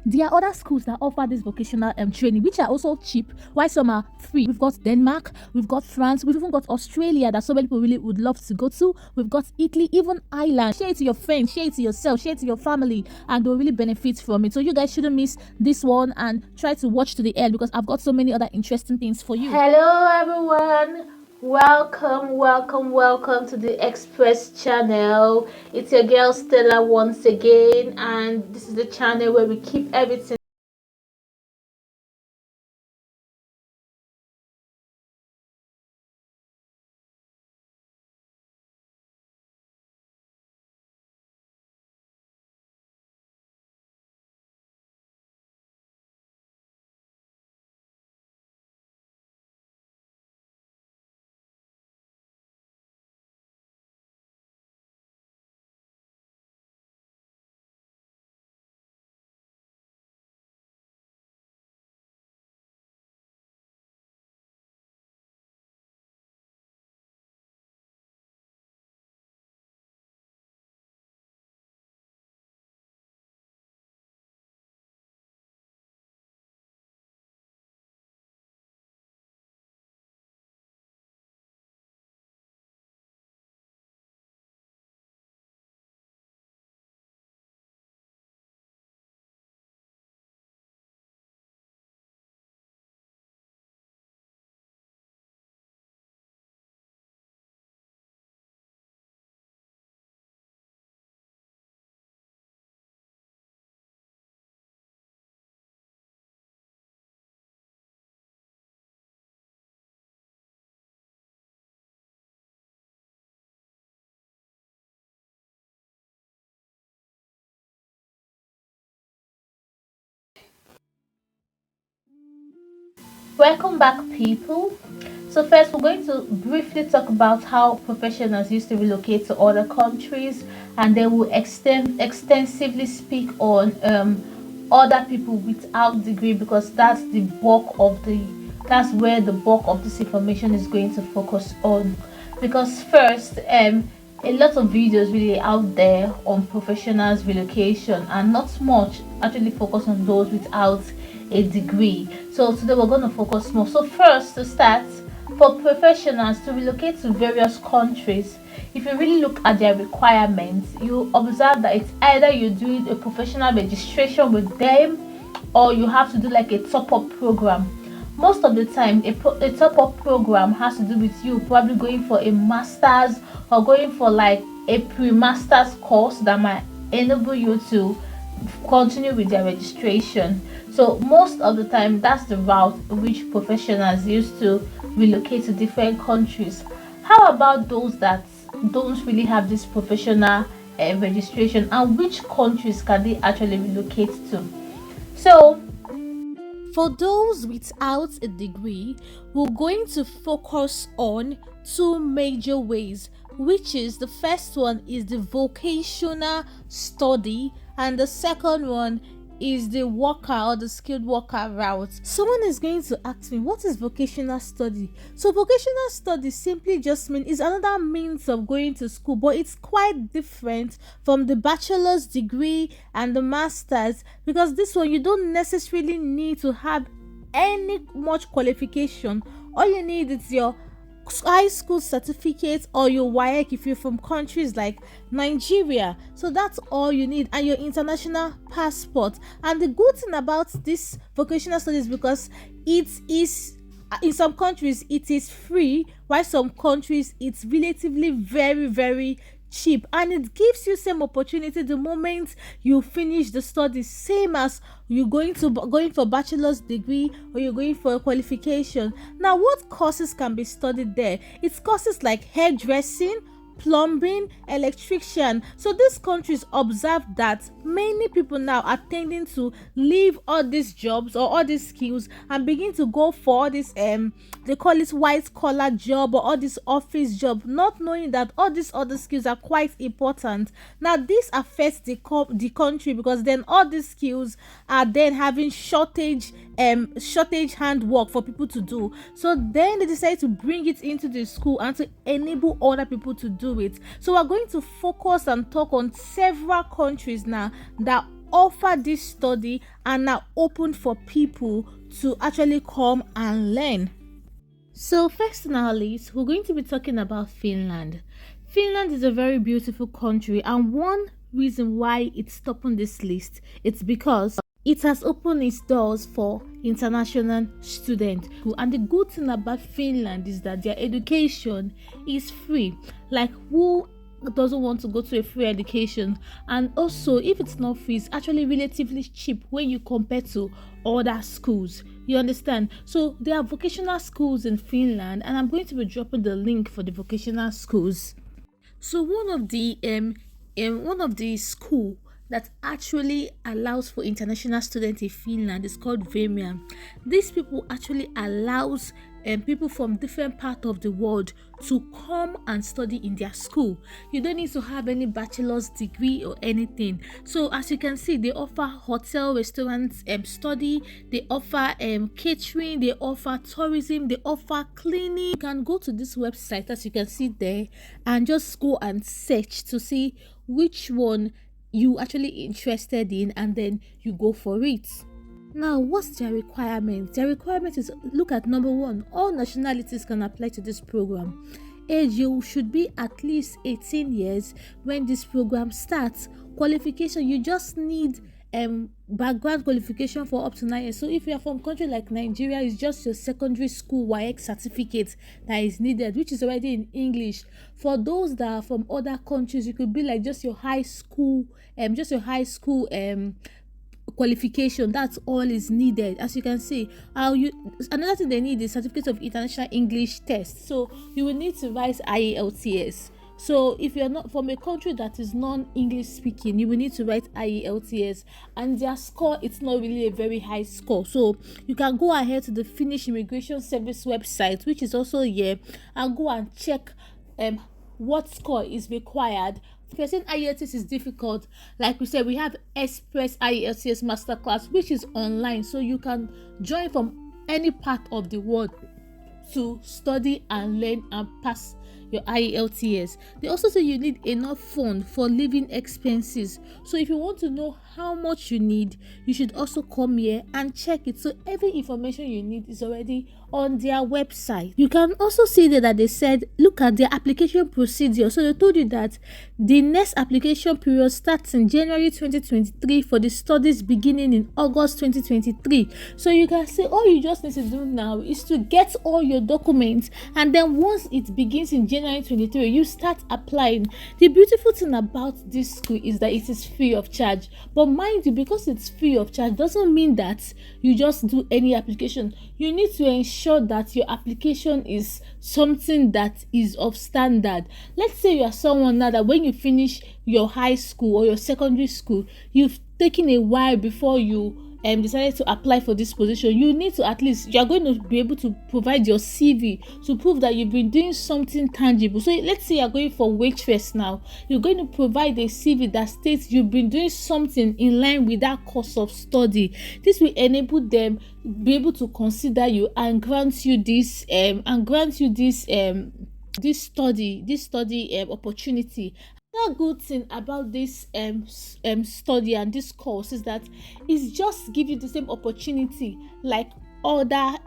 There are other schools that offer this vocational training, which are also cheap, while some are free. We've got Denmark, we've got France, we've even got Australia that so many people really would love to go to. We've got Italy, even Ireland. Share it to your friends, share it to yourself, share it to your family, and they'll really benefit from it. So you guys shouldn't miss this one and try to watch to the end, because I've got so many other interesting things for you. Hello everyone. Welcome to the Express channel. It's your girl Stella once again, and this is the channel where we keep everything Welcome back, people. So first, we're going to briefly talk about how professionals used to relocate to other countries, and then we'll extensively speak on other people without degree, because that's where the bulk of this information is going to focus on. Because first, a lot of videos really out there on professionals relocation, and not much actually focus on those without a degree. So today we're going to focus more. So first, to start, for professionals to relocate to various countries, if you really look at their requirements, you observe that it's either you're doing a professional registration with them, or you have to do like a top-up program. Most of the time, a top-up program has to do with you probably going for a master's or going for like a pre-master's course that might enable you to continue with their registration. So most of the time, that's the route which professionals use to relocate to different countries. How about those that don't really have this professional registration, and which countries can they actually relocate to? So for those without a degree, we're going to focus on two major ways, which is the first one is the vocational study, and the second one is the worker or the skilled worker route. Someone is going to ask me, what is vocational study? So vocational study simply just means is another means of going to school, but it's quite different from the bachelor's degree and the master's, because this one you don't necessarily need to have any much qualification. All you need is your high school certificate or your WAEC if you're from countries like Nigeria. So that's all you need, and your international passport. And the good thing about this vocational studies, because it is in some countries it is free, while some countries it's relatively very cheap, and it gives you same opportunity the moment you finish the studies, same as you going for bachelor's degree or you're going for a qualification. Now, what courses can be studied there? It's courses like hairdressing, plumbing, electrician. So these countries observe that many people now are tending to leave all these jobs or all these skills and begin to go for all this they call it white collar job or all this office job, not knowing that all these other skills are quite important. Now this affects the country, because then all these skills are then having shortage handwork for people to do. So then they decide to bring it into the school and to enable other people to do it. So we're going to focus and talk on several countries now that offer this study and are open for people to actually come and learn. So, first on our list, we're going to be talking about Finland. Finland is a very beautiful country, and one reason why it's top on this list it's because it has opened its doors for international students. And the good thing about Finland is that their education is free. Like, who doesn't want to go to a free education? And also, if it's not free, it's actually relatively cheap when you compare to other schools. You understand? So there are vocational schools in Finland, and I'm going to be dropping the link for the vocational schools. So one of the school that actually allows for international students in Finland is called Vemian. These people actually allows people from different parts of the world to come and study in their school. You don't need to have any bachelor's degree or anything. So as you can see, they offer hotel, restaurants, study. They offer catering. They offer tourism. They offer cleaning. You can go to this website as you can see there and just go and search to see which one you actually interested in, and then you go for it. Now, what's their requirement? Their requirement is, look at number one, all nationalities can apply to this program. Age, you should be at least 18 years when this program starts. Qualification, you just need background qualification for up to 9 years. So if you are from country like Nigeria, it's just your secondary school WAEC certificate that is needed, which is already in English. For those that are from other countries, you could be like just your high school qualification. That's all is needed. As you can see, another thing they need is certificate of international English test. So you will need to write IELTS. So if you're not from a country that is non-English speaking, you will need to write IELTS, and their score, it's not really a very high score. So you can go ahead to the Finnish Immigration Service website, which is also here, and go and check what score is required. If you're saying IELTS is difficult, like we said, we have Express IELTS Masterclass, which is online, so you can join from any part of the world to study and learn and pass your IELTS. They also say you need enough fund for living expenses. So if you want to know how much you need, you should also come here and check it. So every information you need is already on their website. You can also see there that they said, look at their application procedure. So they told you that the next application period starts in January 2023 for the studies beginning in August 2023. So you can say all you just need to do now is to get all your documents, and then once it begins in January 2023, you start applying. The beautiful thing about this school is that it is free of charge. But mind you, because it's free of charge doesn't mean that you just do any application. You need to ensure that your application is something that is of standard. Let's say you are someone now that when you finish your high school or your secondary school, you've taken a while before you decided to apply for this position. You need to, at least you are going to be able to provide your CV to prove that you've been doing something tangible. So let's say you're going for waitress now, you're going to provide a CV that states you've been doing something in line with that course of study. This will enable them be able to consider you and grant you this study opportunity. Another good thing about this study and this course is that it's just give you the same opportunity like other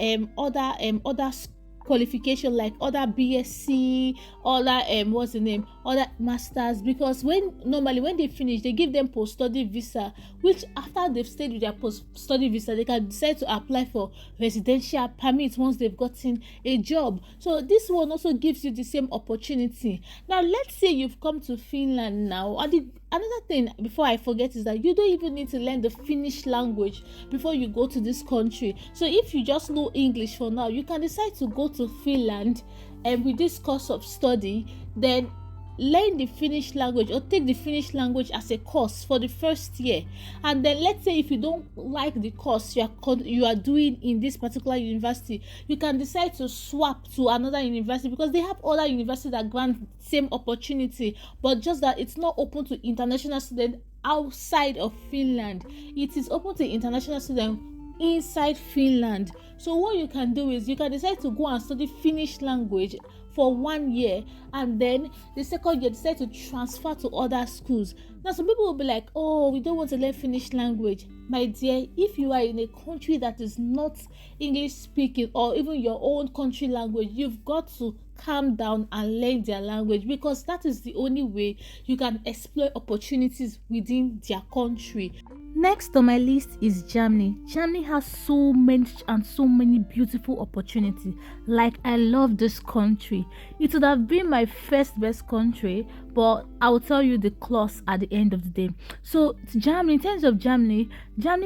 qualification, like other BSc, other masters, because normally when they finish, they give them post-study visa, which after they've stayed with their post-study visa, they can decide to apply for residential permit once they've gotten a job. So this one also gives you the same opportunity. Now let's say you've come to Finland now, and another thing before I forget is that you don't even need to learn the Finnish language before you go to this country. So if you just know English for now, you can decide to go to Finland and with this course of study, then learn the Finnish language or take the Finnish language as a course for the first year. And then let's say if you don't like the course you are doing in this particular university, you can decide to swap to another university, because they have other universities that grant same opportunity, but just that it's not open to international students outside of Finland. It is open to international students inside Finland. So what you can do is you can decide to go and study Finnish language for 1 year, and then the second year decide to transfer to other schools. Now some people will be like, oh, we don't want to learn Finnish language. My dear, if you are in a country that is not English speaking, or even your own country language, you've got to calm down and learn their language, because that is the only way you can explore opportunities within their country. Next on my list is Germany. Germany has so many beautiful opportunities. Like, I love this country. It would have been my first best country, but I will tell you the clause at the end of the day. So Germany, in terms of Germany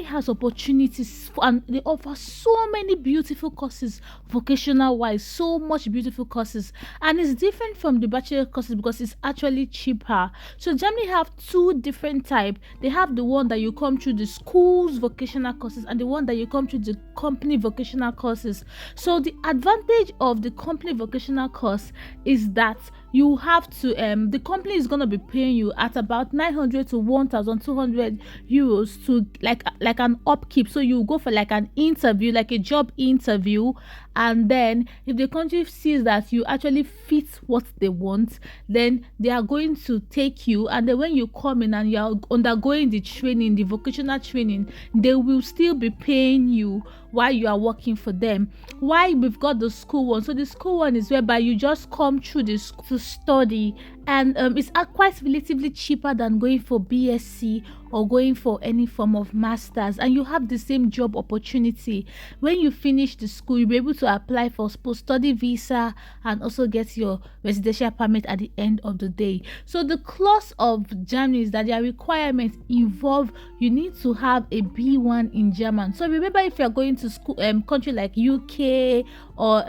has opportunities, and they offer so many beautiful courses, vocational wise, so much beautiful courses, and it's different from the bachelor courses because it's actually cheaper. So Germany have two different type. They have the one that you come through the schools vocational courses, and the one that you come through the company vocational courses. So the advantage of the company vocational course is that you have to the company is going to be paying you at about 900 to 1,200 euros to like an upkeep. So you go for like an interview, like a job interview, and then if the country sees that you actually fit what they want, then they are going to take you, and then when you come in and you are undergoing the training, the vocational training, they will still be paying you while you are working for them. Why we've got the school one? So the school one is whereby you just come through the school to study, and it's quite relatively cheaper than going for BSc or going for any form of masters, and you have the same job opportunity. When you finish the school, you'll be able to apply for post-study visa and also get your residential permit at the end of the day. So the clause of Germany is that their requirements involve you need to have a B1 in German. So remember, if you're going to school country like UK or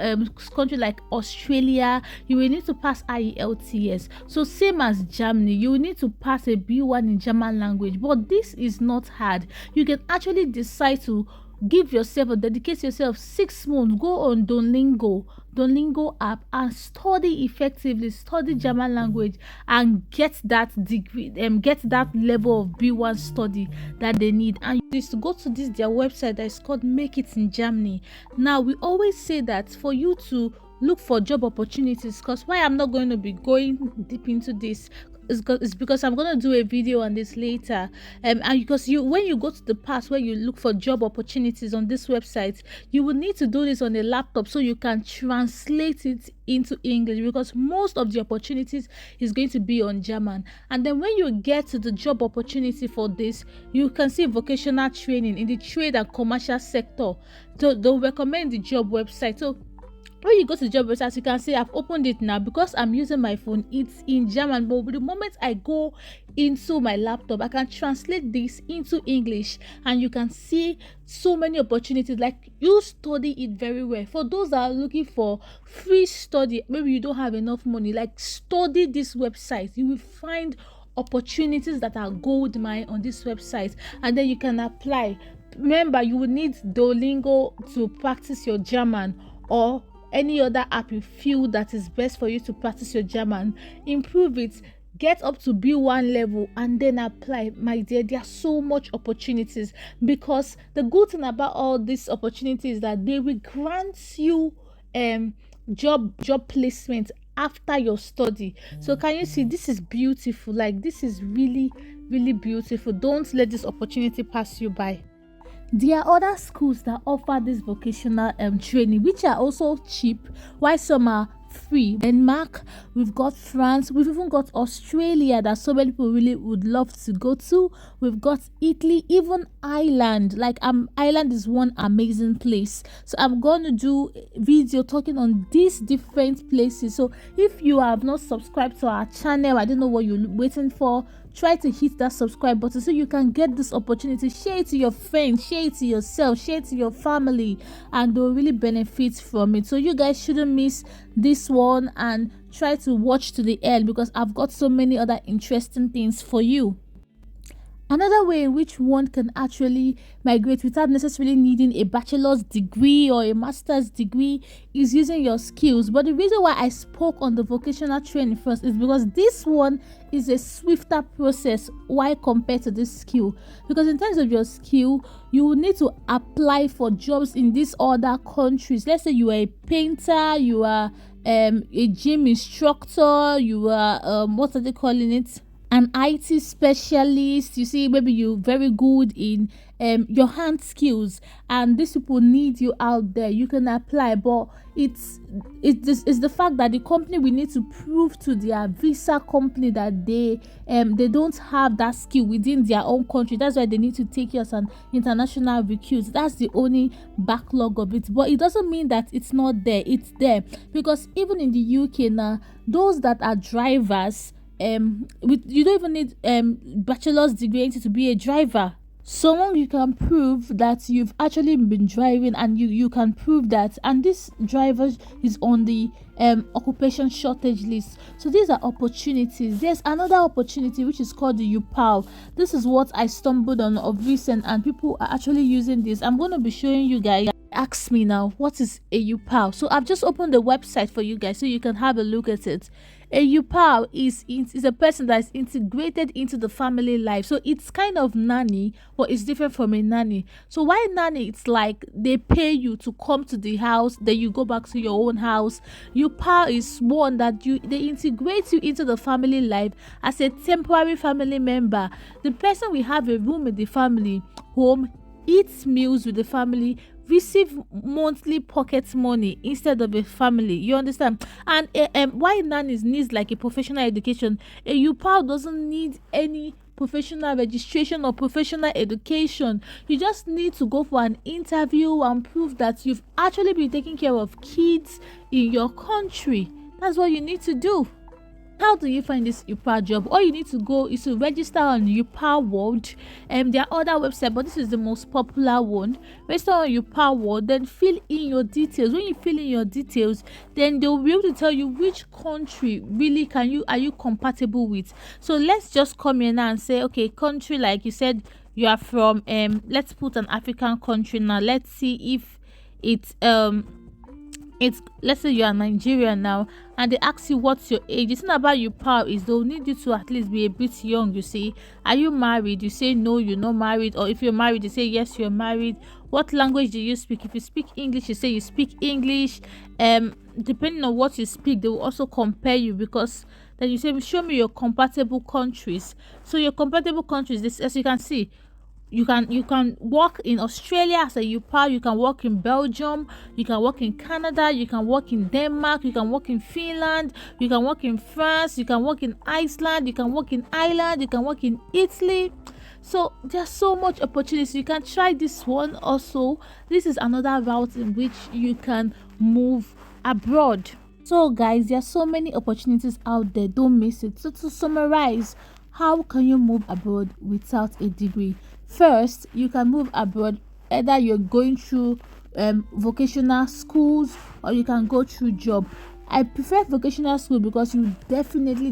country like Australia, you will need to pass IELTS. So same as Germany, you will need to pass a B1 in German language. But this is not hard. You can actually decide to give yourself or dedicate yourself 6 months, go on Duolingo app and study effectively, study German language and get that degree, get that level of B1 study that they need. And you need to go to their website that is called Make It in Germany. Now we always say that for you to look for job opportunities, because why I'm not going to be going deep into this is because I'm going to do a video on this later, and because when you go to the part where you look for job opportunities on this website, you will need to do this on a laptop so you can translate it into English, because most of the opportunities is going to be on German. And then when you get to the job opportunity for this, you can see vocational training in the trade and commercial sector. So they'll recommend the job website. So when you go to the job website, you can see I've opened it now. Because I'm using my phone, it's in German, but the moment I go into my laptop, I can translate this into English, and you can see so many opportunities. Like, you study it very well. For those that are looking for free study, maybe you don't have enough money, like, study this website. You will find opportunities that are gold mine on this website, and then you can apply. Remember, you will need Duolingo to practice your German, or any other app you feel that is best for you to practice your German. Improve it, get up to B1 level, and then apply. My dear, there are so much opportunities, because the good thing about all these opportunities is that they will grant you job placement after your study. So can you see, this is beautiful? Like, this is really beautiful. Don't let this opportunity pass you by. There are other schools that offer this vocational training, which are also cheap, while some are free. Denmark, we've got France, we've even got Australia that so many people really would love to go to. We've got Italy, even Ireland. Like, Ireland is one amazing place. So I'm going to do a video talking on these different places. So if you have not subscribed to our channel, I don't know what you're waiting for. Try to hit that subscribe button so you can get this opportunity. Share it to your friends, share it to yourself, share it to your family, and they'll really benefit from it. So you guys shouldn't miss this one, and try to watch to the end, because I've got so many other interesting things for you. Another way in which one can actually migrate without necessarily needing a bachelor's degree or a master's degree is using your skills. But the reason why I spoke on the vocational training first is because this one is a swifter process. Why compared to this skill? Because in terms of your skill, you will need to apply for jobs in these other countries. Let's say you are a painter, you are a gym instructor, you are what are they calling it, an IT specialist. You see, maybe you're very good in your hand skills, and these people need you out there. You can apply, but it's the fact that the company will need to prove to their visa company that they don't have that skill within their own country. That's why they need to take you as an international recruit. That's the only backlog of it, but it doesn't mean that it's not there. It's there, because even in the UK now, those that are drivers, you don't even need bachelor's degree to be a driver. So long you can prove that you've actually been driving, and you can prove that, and this driver is on the occupation shortage list. So these are opportunities. There's another opportunity which is called the UPAL. This is what I stumbled on of recent, and people are actually using this. I'm going to be showing you guys. Ask me now, what is a UPAL? So I've just opened the website for you guys so you can have a look at it. A UPAL is a person that is integrated into the family life. So it's kind of nanny, but it's different from a nanny. So why nanny? It's like they pay you to come to the house, then you go back to your own house. UPAL is one that they integrate you into the family life as a temporary family member. The person will have a room in the family home, eats meals with the family, receive monthly pocket money instead of a family. You understand? And why nannies needs like a professional education, a UPAL doesn't need any professional registration or professional education. You just need to go for an interview and prove that you've actually been taking care of kids in your country. That's what you need to do. How do you find this UPAL job? All you need to go is to register on aupairworld. There are other websites, but this is the most popular one. Register on aupairworld, then fill in your details. When you fill in your details, then they'll be able to tell you which country really are you compatible with. So let's just come in now and say, okay, country, like you said, you are from let's put an African country now. Let's see if let's say you are Nigerian now, and they ask you what's your age. The thing about UPAL is they'll need you to at least be a bit young. You see, are you married? You say no, you're not married. Or if you're married, you say yes, you're married. What language do you speak? If you speak English, you say you speak English. Depending on what you speak, they will also compare you, because then you say show me your compatible countries. So your compatible countries, this, as you can see, you can work in Australia as a UPAL, you can work in Belgium, you can work in Canada, you can work in Denmark, you can work in Finland, you can work in France, you can work in Iceland, you can work in Ireland, you can work in Italy. So there's so much opportunity. You can try this one also. This is another route in which you can move abroad. So guys, there are so many opportunities out there, don't miss it. So to summarize, how can you move abroad without a degree? First, you can move abroad either you're going through vocational schools, or you can go through job. I prefer vocational school because you definitely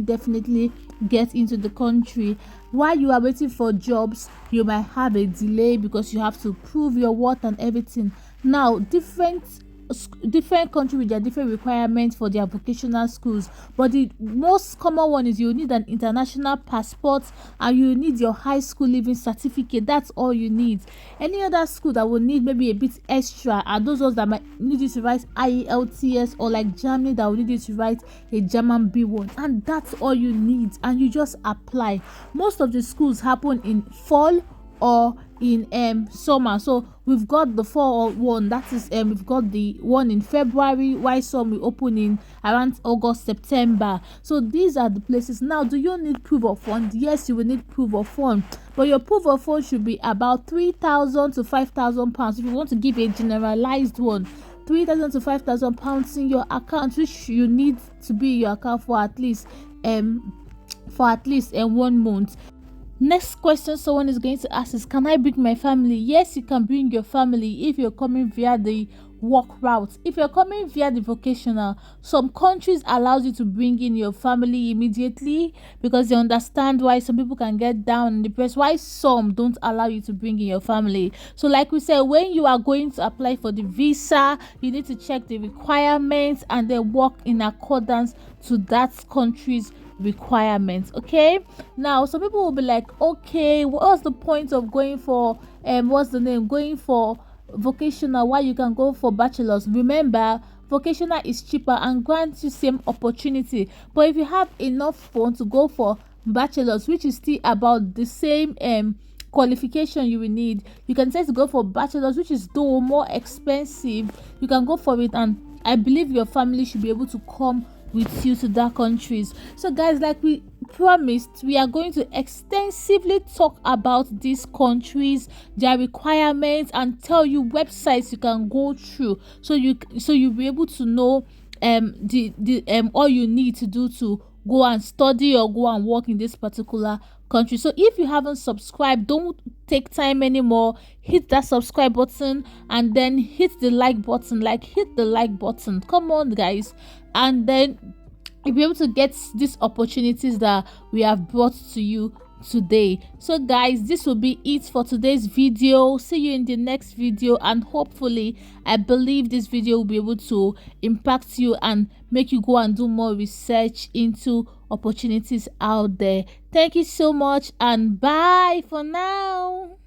get into the country. While you are waiting for jobs, you might have a delay because you have to prove your worth and everything. Now, different country with their different requirements for their vocational schools, but the most common one is you need an international passport and you need your high school leaving certificate. That's all you need. Any other school that will need maybe a bit extra are those ones that might need you to write IELTS, or like Germany that will need you to write a German B1, and that's all you need, and you just apply. Most of the schools happen in fall or in summer. So we've got the fall one, that is we've got the one in February, while some will open in around August, September. So these are the places. Now, do you need proof of fund? Yes, you will need proof of fund, but your proof of fund should be about 3,000 to 5,000 pounds. If you want to give a generalized one, 3,000 to 5,000 pounds in your account, which you need to be in your account for at least 1 month. Next question someone is going to ask is, can I bring my family? Yes, you can bring your family if you're coming via the work route. If you're coming via the vocational, some countries allows you to bring in your family immediately because they understand why some people can get down and depressed, why some don't allow you to bring in your family. So like we said, when you are going to apply for the visa, you need to check the requirements and then work in accordance to that country's requirements. Okay, now some people will be like, okay, what's the point of going for going for vocational while you can go for bachelors? Remember, vocational is cheaper and grants you same opportunity. But if you have enough funds to go for bachelors, which is still about the same qualification you will need, you can try to go for bachelors, which is though more expensive. You can go for it, and I believe your family should be able to come with you to that countries. So guys, like we promised, we are going to extensively talk about these countries, their requirements, and tell you websites you can go through, so you'll be able to know the all you need to do to go and study or go and work in this particular country. So if you haven't subscribed, don't take time anymore. Hit that subscribe button and then hit the like button. Hit the like button, come on guys, and then you'll be able to get these opportunities that we have brought to you today. So guys, this will be it for today's video. See you in the next video, and hopefully I believe this video will be able to impact you and make you go and do more research into opportunities out there. Thank you so much, and bye for now.